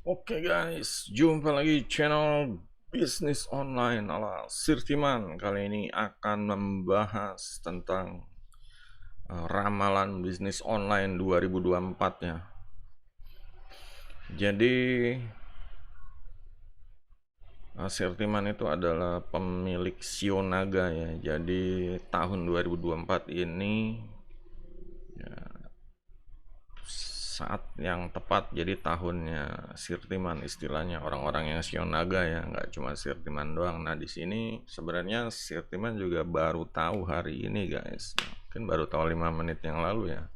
Oke guys, jumpa lagi channel bisnis online ala Sirtiman. Kali ini akan membahas tentang ramalan bisnis online 2024 ya. Jadi Sirtiman itu adalah pemilik Shio Naga ya. Jadi tahun 2024 ini ya, saat yang tepat jadi tahunnya Sirtiman, istilahnya orang-orang yang Shio Naga ya, nggak cuma Sirtiman doang. Nah di sini sebenarnya Sirtiman juga baru tahu hari ini guys, mungkin baru tahu 5 menit yang lalu ya,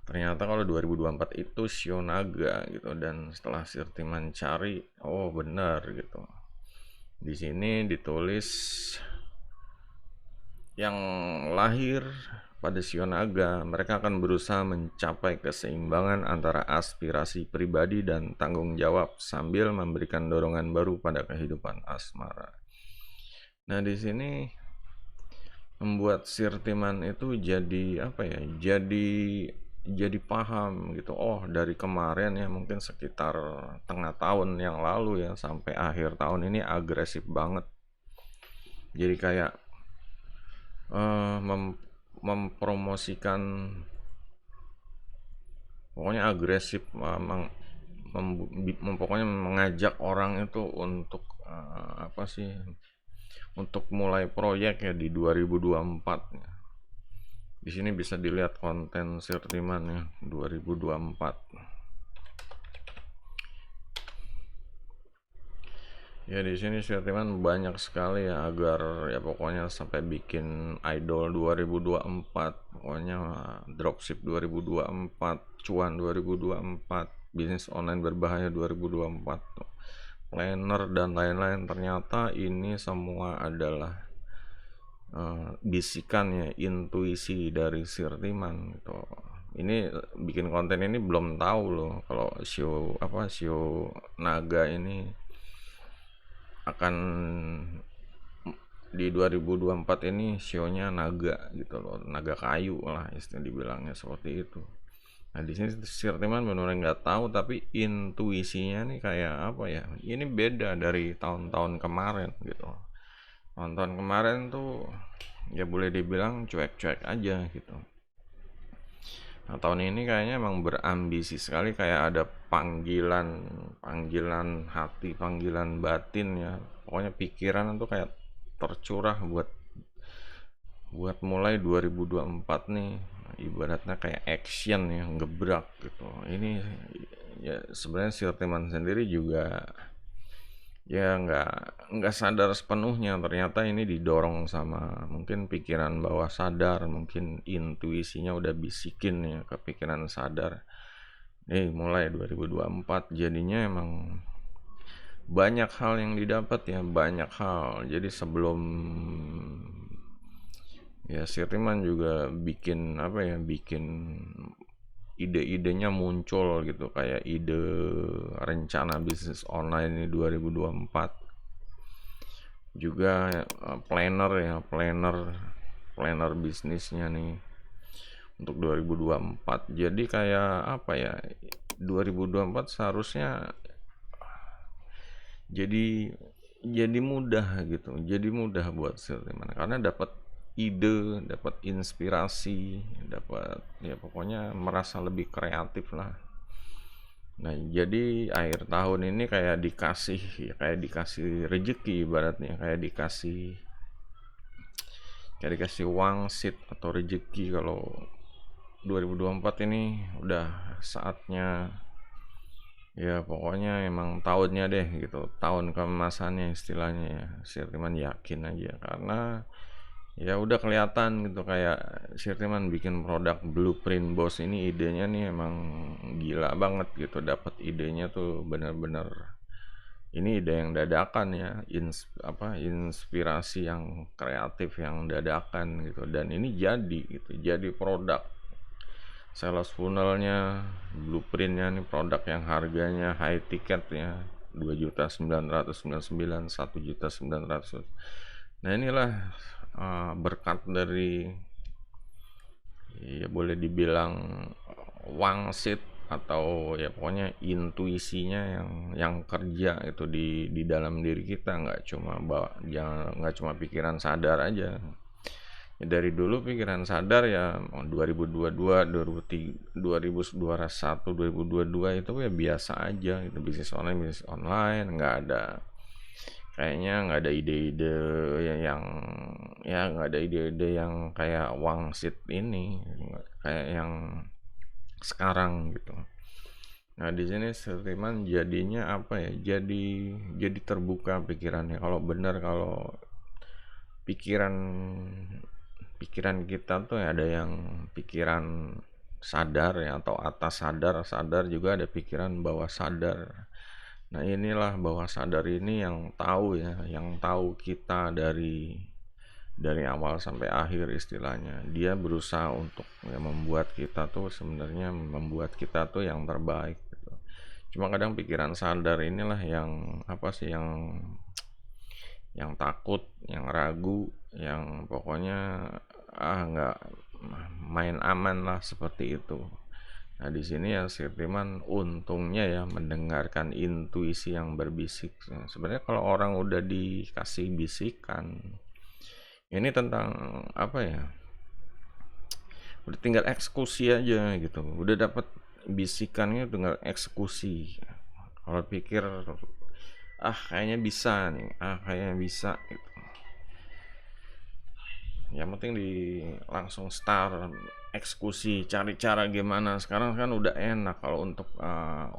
ternyata kalau 2024 itu Shio Naga gitu. Dan setelah Sirtiman cari, oh benar gitu, di sini ditulis yang lahir pada Shio Naga, mereka akan berusaha mencapai keseimbangan antara aspirasi pribadi dan tanggung jawab sambil memberikan dorongan baru pada kehidupan asmara. Nah, di sini membuat Sirtiman itu jadi apa ya? Jadi paham gitu. Oh, dari kemarin ya, mungkin sekitar tengah tahun yang lalu ya sampai akhir tahun ini agresif banget. Jadi kayak mempromosikan, pokoknya agresif, pokoknya mengajak orang itu untuk apa sih, untuk mulai proyek ya di 2024 ya. Di sini bisa dilihat konten Sirtiman ya 2024. Ya di sini Sirtiman banyak sekali ya, agar ya pokoknya sampai bikin idol 2024, pokoknya dropship 2024, cuan 2024, bisnis online berbahaya 2024, planner dan lain-lain. Ternyata ini semua adalah bisikan ya, intuisi dari Sirtiman gitu. Ini bikin konten ini belum tahu loh kalau show naga ini akan di 2024 ini sionya naga gitu loh, naga kayu lah istilah dibilangnya seperti itu. Nah di sini Sirtiman benar-benar nggak tahu, tapi intuisinya nih kayak apa ya, ini beda dari tahun-tahun kemarin gitu. Tahun-tahun kemarin tuh ya boleh dibilang cuek-cuek aja gitu. Nah tahun ini kayaknya emang berambisi sekali, kayak ada panggilan, panggilan hati, panggilan batin ya. Pokoknya pikiran tuh kayak tercurah buat mulai 2024 nih, ibaratnya kayak action yang gebrak gitu. Ini ya sebenarnya si teman sendiri juga ya nggak sadar sepenuhnya, ternyata ini didorong sama mungkin pikiran bawah sadar, mungkin intuisinya udah bisikin ya ke pikiran sadar. Mulai 2024 jadinya emang banyak hal yang didapat ya, banyak hal. Jadi sebelum ya Sirtiman juga bikin apa ya, bikin ide-idenya muncul gitu, kayak ide rencana bisnis online ini 2024 juga, planner ya, planner bisnisnya nih untuk 2024. Jadi kayak apa ya, 2024 seharusnya jadi mudah gitu, jadi mudah buat Sirtiman karena dapat ide, dapat inspirasi, dapat ya pokoknya merasa lebih kreatif lah. Nah jadi akhir tahun ini kayak dikasih ya, kayak dikasih rezeki ibaratnya, kayak dikasih wangsit atau rezeki kalau 2024 ini udah saatnya. Ya pokoknya emang tahunnya deh gitu, tahun keemasannya istilahnya ya. Sirtiman yakin aja karena ya udah kelihatan gitu, kayak Sirtiman bikin produk Blueprint Boss ini, idenya nih emang gila banget gitu. Dapat idenya tuh bener-bener, ini ide yang dadakan ya, inspirasi yang kreatif yang dadakan gitu, dan ini jadi gitu, jadi produk. Sales funnelnya, blueprintnya nih, produk yang harganya high ticket ya, 2.999.000, 1.900.000. Nah inilah berkat dari ya boleh dibilang wangsit atau ya pokoknya intuisinya yang kerja itu di dalam diri kita, nggak cuma pikiran sadar aja. Ya, dari dulu pikiran sadar ya 2022, 2021, 2022 itu ya biasa aja gitu, bisnis online nggak ada, kayaknya nggak ada ide-ide yang ya nggak ada ide-ide yang kayak wangsit ini, kayak yang sekarang gitu. Nah di sini seniman jadinya apa ya, jadi terbuka pikirannya, kalau benar, kalau pikiran pikiran kita tuh ada yang pikiran sadar ya, atau atas sadar, sadar juga ada pikiran bawah sadar. Nah inilah bawah sadar ini yang tahu ya, yang tahu kita dari awal sampai akhir istilahnya. Dia berusaha untuk ya, membuat kita tuh sebenarnya membuat kita tuh yang terbaik gitu. Cuma kadang pikiran sadar inilah yang apa sih, yang takut, yang ragu, yang pokoknya nggak main aman lah seperti itu. Nah di sini ya Sirtiman untungnya ya mendengarkan intuisi yang berbisik. Sebenarnya kalau orang udah dikasih bisikan, ini tentang apa ya? Udah tinggal eksekusi aja gitu. Udah dapat bisikannya tinggal eksekusi. Kalau pikir kayaknya bisa nih, kayaknya bisa gitu. Yang penting langsung start eksekusi, cari cara gimana. Sekarang kan udah enak kalau untuk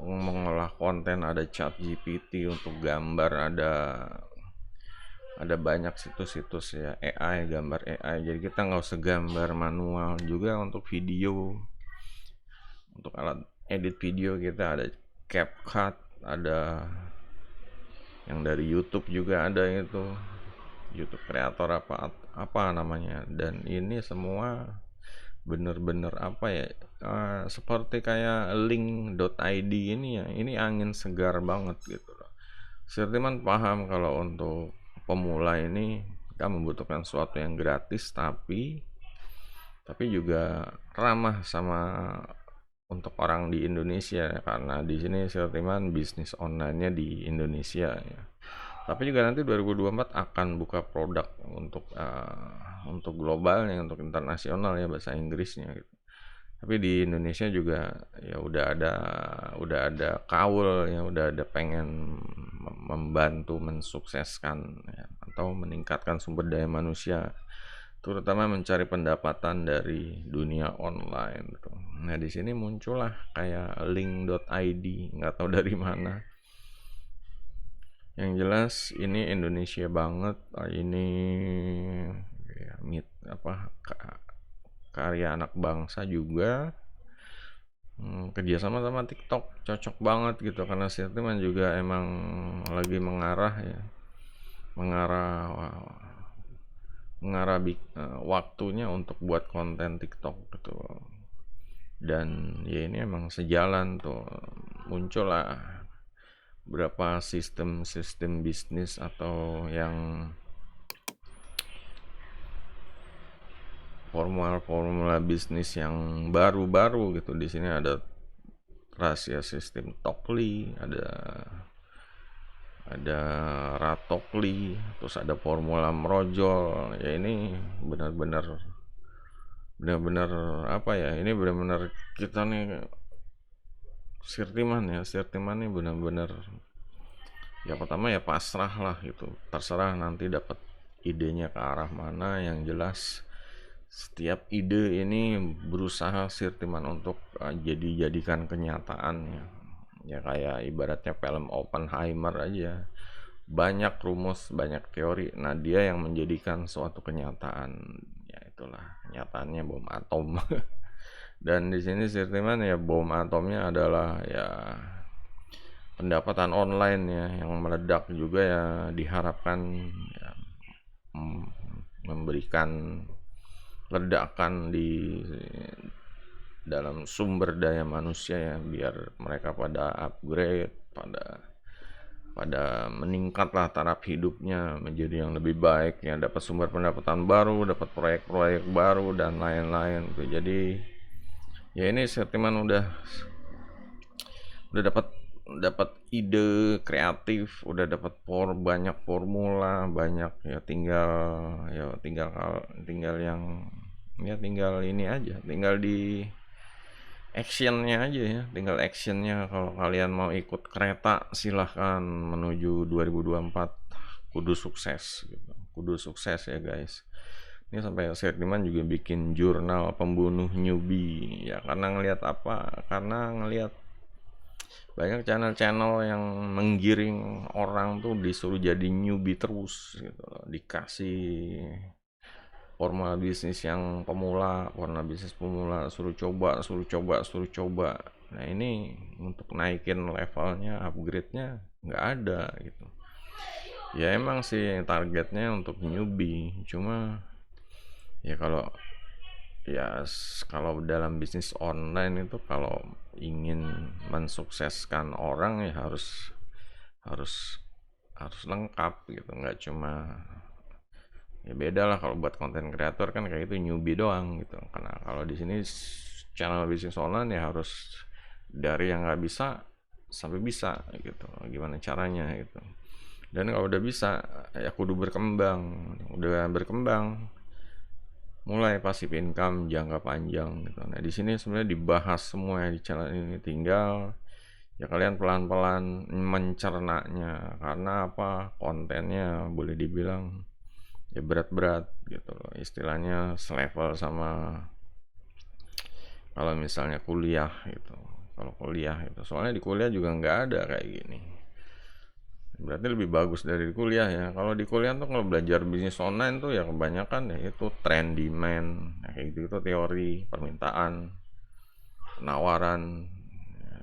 mengolah konten, ada ChatGPT untuk gambar, ada banyak situs-situs ya AI, gambar AI, jadi kita nggak usah gambar manual. Juga untuk video, untuk alat edit video kita ada CapCut, ada yang dari YouTube juga ada, itu YouTube Creator apa namanya. Dan ini semua bener-bener apa ya, seperti kayak link.id ini ya, ini angin segar banget gitu loh. Sirtiman paham kalau untuk pemula ini kita membutuhkan sesuatu yang gratis tapi juga ramah sama untuk orang di Indonesia, karena di sini Sirtiman bisnis online-nya di Indonesia ya. Tapi juga nanti 2024 akan buka produk untuk globalnya, untuk internasional ya, bahasa Inggrisnya gitu. Tapi di Indonesia juga ya udah ada kaul ya, udah ada pengen membantu mensukseskan ya, atau meningkatkan sumber daya manusia, terutama mencari pendapatan dari dunia online gitu. Nah di sini muncullah kayak link.id, nggak tahu dari mana. Yang jelas ini Indonesia banget, ini ya, karya anak bangsa juga. Kerjasama sama TikTok cocok banget gitu, karena Sirtiman juga emang lagi mengarah waktunya untuk buat konten TikTok gitu. Dan ya ini emang sejalan tuh, muncul lah berapa sistem bisnis atau yang formula bisnis yang baru-baru gitu. Di sini ada rahasia sistem Tokli, ada Ratokli, terus ada formula merojol. Ya ini benar-benar apa ya? Ini benar-benar kita nih Sirtiman nih benar-benar ya, pertama ya pasrah lah gitu. Terserah nanti dapat idenya ke arah mana, yang jelas setiap ide ini berusaha Sirtiman untuk jadikan kenyataan ya. Kayak ibaratnya film Oppenheimer aja, banyak rumus, banyak teori, nah dia yang menjadikan suatu kenyataan ya, itulah kenyataannya bom atom. Dan di sini Sirtiman ya bom atomnya adalah ya pendapatan online ya, yang meledak juga ya, diharapkan ya, memberikan ledakan di dalam sumber daya manusia ya, biar mereka pada upgrade, pada meningkatlah taraf hidupnya menjadi yang lebih baik ya, dapat sumber pendapatan baru, dapat proyek-proyek baru dan lain-lain tuh. Jadi ya ini Sirtiman udah udah dapat ide kreatif, udah dapat banyak formula, banyak ya, tinggal yang ya tinggal ini aja, tinggal di actionnya aja ya, tinggal actionnya. Kalau kalian mau ikut kereta silahkan menuju 2024, kudu sukses gitu. Kudu sukses ya guys. Ini sampai Sherdiman juga bikin jurnal pembunuh newbie ya, karena ngelihat apa? Karena ngelihat banyak channel-channel yang menggiring orang tuh disuruh jadi newbie terus gitu loh. Dikasih formula bisnis yang pemula, formula bisnis pemula, suruh coba, suruh coba, suruh coba. Nah ini untuk naikin levelnya, upgrade-nya nggak ada gitu. Ya emang sih targetnya untuk newbie, cuma ya kalau dalam bisnis online itu, kalau ingin mensukseskan orang ya harus harus lengkap gitu, nggak cuma ya, beda lah kalau buat konten kreator kan kayak itu newbie doang gitu. Karena kalau di sini channel bisnis online ya harus dari yang nggak bisa sampai bisa gitu, gimana caranya gitu. Dan kalau udah bisa ya kudu berkembang, udah berkembang mulai passive income jangka panjang gitu. Nah di sini sebenarnya dibahas semua ya di channel ini, tinggal ya kalian pelan-pelan mencernanya. Karena apa, kontennya boleh dibilang ya berat-berat gitu loh, istilahnya selevel sama kalau misalnya kuliah gitu. Kalau kuliah itu soalnya di kuliah juga nggak ada kayak gini, berarti lebih bagus dari di kuliah ya. Kalau di kuliah tuh kalau belajar bisnis online tuh ya kebanyakan ya itu trend demand ya, kayak gitu, itu teori permintaan penawaran ya,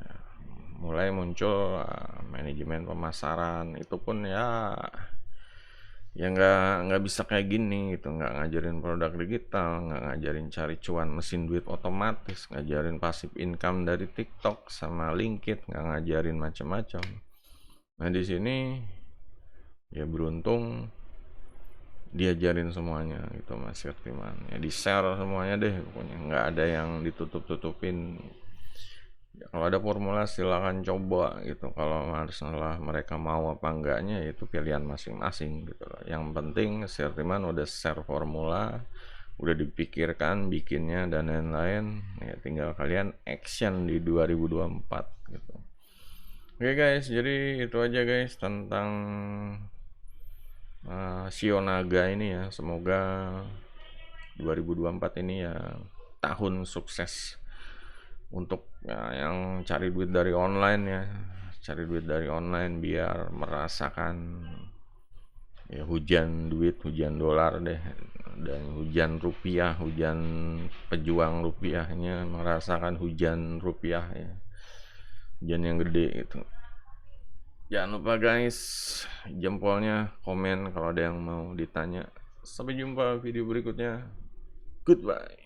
mulai muncul manajemen pemasaran. Itu pun ya nggak bisa kayak gini gitu, nggak ngajarin produk digital, nggak ngajarin cari cuan mesin duit otomatis, ngajarin passive income dari TikTok sama LinkedIn, nggak ngajarin macam-macam. Nah di sini ya beruntung diajarin semuanya gitu Mas Firtiman ya, di share semuanya deh pokoknya, nggak ada yang ditutup-tutupin ya. Kalau ada formula silakan coba gitu, kalau masalah mereka mau apa enggaknya itu pilihan masing-masing gitu loh. Yang penting Firtiman udah share formula, udah dipikirkan bikinnya dan lain-lain ya, tinggal kalian action di 2024 gitu. Oke guys, jadi itu aja guys tentang Shio Naga ini ya. Semoga 2024 ini ya tahun sukses untuk ya, yang cari duit dari online ya. Cari duit dari online biar merasakan ya hujan duit, hujan dolar deh, dan hujan rupiah, hujan pejuang rupiahnya, merasakan hujan rupiah ya. Hujan yang gede itu. Jangan lupa guys, jempolnya, komen kalau ada yang mau ditanya. Sampai jumpa video berikutnya. Goodbye.